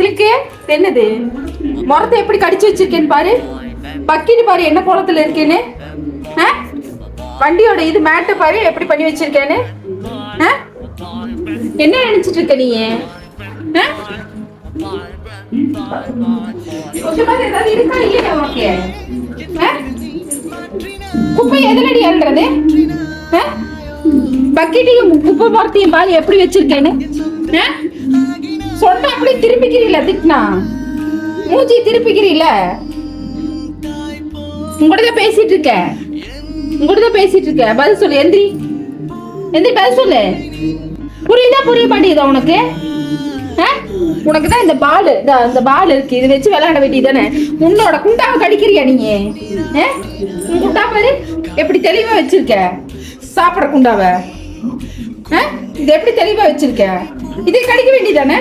சிலுக்கு என்னது முறத்தை எப்படி கடிச்சு வச்சிருக்கேன்னு பாரு. பக்கிட்டு பாரு என்ன கோலத்துல இருக்கேன்னு. வண்டியோட இது மேட்டை பாரு எப்படி பண்ணி வச்சிருக்கேன்னு. என்ன நினைச்சிட்டு இருக்க நீ? ஏதாவது இருக்கா இல்லையா உனக்கு? குப்பை எதுலடி அல்றது? பக்கெட்டையும் குப்பை மரத்தையும் பாரு எப்படி வச்சிருக்கேன்னு. சொன்னா அப்படி திருப்பிக்கிறீல, திட்டினா மூஞ்சி திருப்பிக்கிறீல. உங்கள்கிட்ட பேசிட்டு இருக்க பதில் சொல்லு. எந்திரி பதில் சொல்லு. புரியுதா புரிய மாட்டேங்குதா உனக்கு? உனக்கு தான் இந்த பால் இருக்கு, இது வச்சு விளையாட வேண்டியதானே. உன்னோட குண்டாவை கடிக்கிறியா நீ? குண்டா பாரு எப்படி தெளிவா வச்சிருக்க. சாப்பிட குண்டாவை இது எப்படி தெளிவா வச்சிருக்க. இதை கடிக்க வேண்டியதானே.